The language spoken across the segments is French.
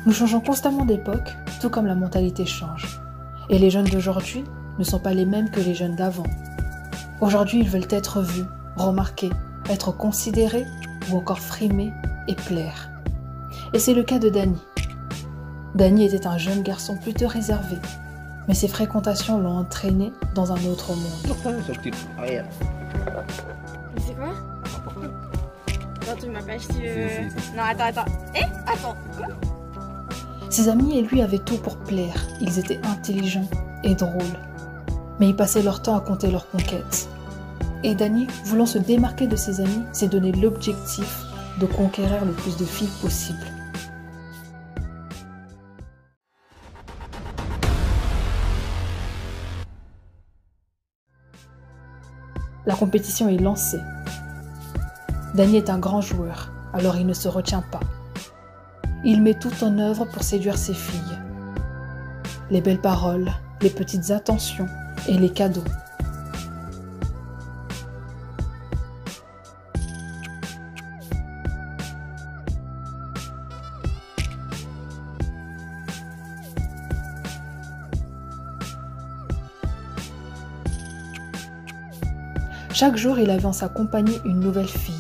Nous changeons constamment d'époque, tout comme la mentalité change. Et les jeunes d'aujourd'hui ne sont pas les mêmes que les jeunes d'avant. Aujourd'hui, ils veulent être vus, remarqués, être considérés ou encore frimés et plaire. Et c'est le cas de Dany. Dany était un jeune garçon plutôt réservé, mais ses fréquentations l'ont entraîné dans un autre monde. Mais c'est quoi? Non, tu m'as pas acheté. Non, attends. Attends, quoi? Ses amis et lui avaient tout pour plaire. Ils étaient intelligents et drôles. Mais ils passaient leur temps à compter leurs conquêtes. Et Dany, voulant se démarquer de ses amis, s'est donné l'objectif de conquérir le plus de filles possible. La compétition est lancée. Dany est un grand joueur, alors il ne se retient pas. Il met tout en œuvre pour séduire ses filles. Les belles paroles, les petites attentions et les cadeaux. Chaque jour, il avait en sa compagnie une nouvelle fille.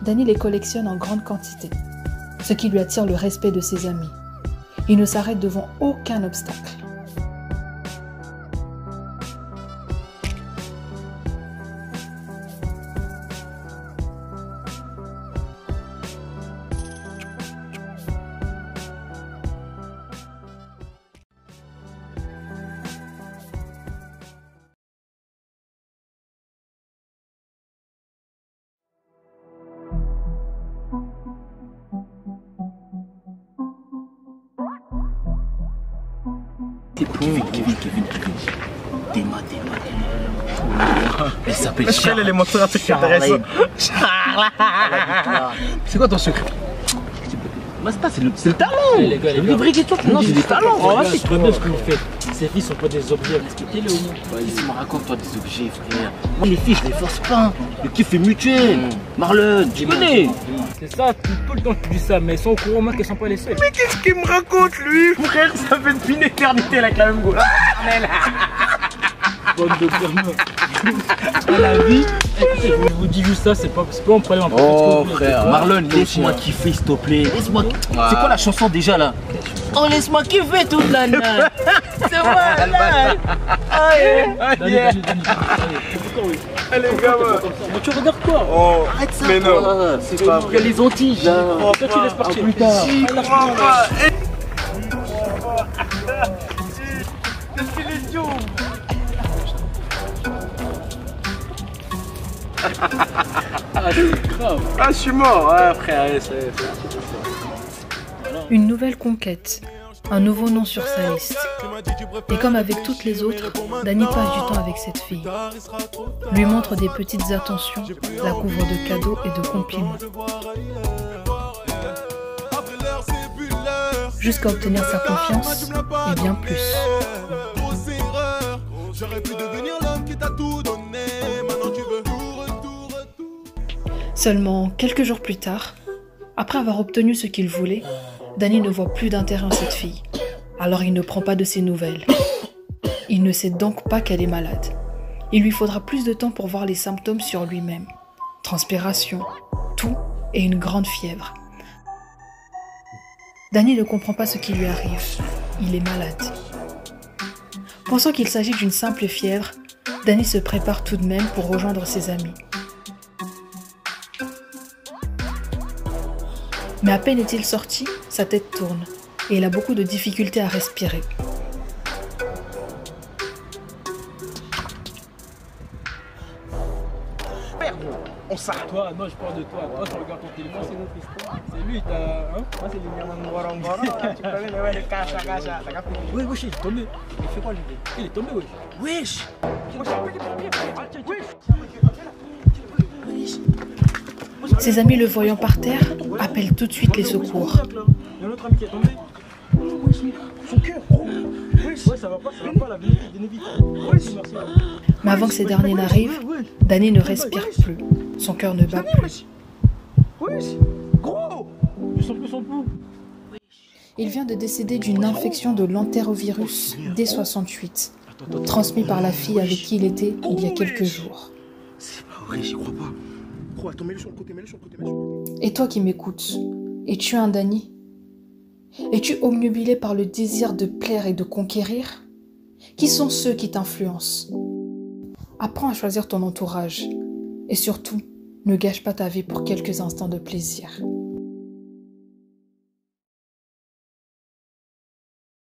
Dany les collectionne en grande quantité, ce qui lui attire le respect de ses amis. Il ne s'arrête devant aucun obstacle. Kevin. Théma. Elle s'appelle Charles. Elle est montrée un truc intéressant. Charles. C'est quoi ton secret? Masta, c'est le talent. Les gars, le vrai question, tu me dis, c'est le talent. C'est très bien ce que vous faites. Ces filles sont pas des objets, respectez-les au moins. Vas-y, me raconte-toi des objets, frère. Moi, les filles, je les force pas. Le kiff est mutuel. Marlon, tu connais. C'est ça, tout le temps tu dis ça, mais ils sont au courant, moi, qu'elles sont pas les seules. Mais qu'est-ce qu'il me raconte, lui? Frère, ça fait depuis une éternité avec la même go. Bande de gamins. À la vie, écoutez, je vous dis juste ça, c'est pas un problème. Oh, frère, Marlon, laisse-moi kiffer, s'il te plaît. Laisse-moi. C'est quoi la chanson déjà là? Oh, laisse-moi kiffer toute la nuit. C'est moi là. Dany, Allez, gamin. mais tu regardes quoi? Oh, Arrête ça, mais non. toi. C'est pas Il y a vrai. les Antilles là. Toi, tu laisses partir. Plus tard. J'y crois pas. Ah, c'est grave. Ah, je suis mort. Ah, frère, c'est. Une nouvelle conquête, un nouveau nom sur sa liste. Et comme avec toutes les autres, Dany passe du temps avec cette fille. Lui montre des petites attentions, la couvre de cadeaux et de compliments. Jusqu'à obtenir sa confiance et bien plus. Seulement quelques jours plus tard, après avoir obtenu ce qu'il voulait, Dany ne voit plus d'intérêt en cette fille. Alors il ne prend pas de ses nouvelles. Il ne sait donc pas qu'elle est malade. Il lui faudra plus de temps pour voir les symptômes sur lui-même. Transpiration, toux et une grande fièvre. Dany ne comprend pas ce qui lui arrive. Il est malade. Pensant qu'il s'agit d'une simple fièvre, Dany se prépare tout de même pour rejoindre ses amis. Mais à peine est-il sorti, sa tête tourne et il a beaucoup de difficultés à respirer. On s'arrête. Toi, non, je parle de toi. Toi, tu regardes ton téléphone, c'est notre histoire. C'est lui, t'as. Hein? Moi, c'est les Niamangorongoro. Tu connais les ouais, les cacha. T'as capté? Oui, wesh, il est tombé. Il fait quoi, lui? Il est tombé, wesh. Wesh! Ses amis le voyant par terre appellent tout de suite les secours. Il y a un autre ami qui est tombé. Son cœur, gros! Ouais, ça va pas, la vie vite. Merci. Mais avant que ces derniers n'arrivent, Dany ne respire plus. Son cœur ne bat plus. Wesh! Gros! Tu sens plus son pouls. Il vient de décéder d'une infection de l'entérovirus D68, transmis par la fille avec qui il était il y a quelques jours. C'est pas vrai, j'y crois pas. Gros, attends, mets-le sur le côté, mets-le sur le côté, mets-le sur le côté. Et toi qui m'écoutes, es-tu un Dany? Es-tu obnubilé par le désir de plaire et de conquérir? Qui sont ceux qui t'influencent? Apprends à choisir ton entourage. Et surtout, ne gâche pas ta vie pour quelques instants de plaisir.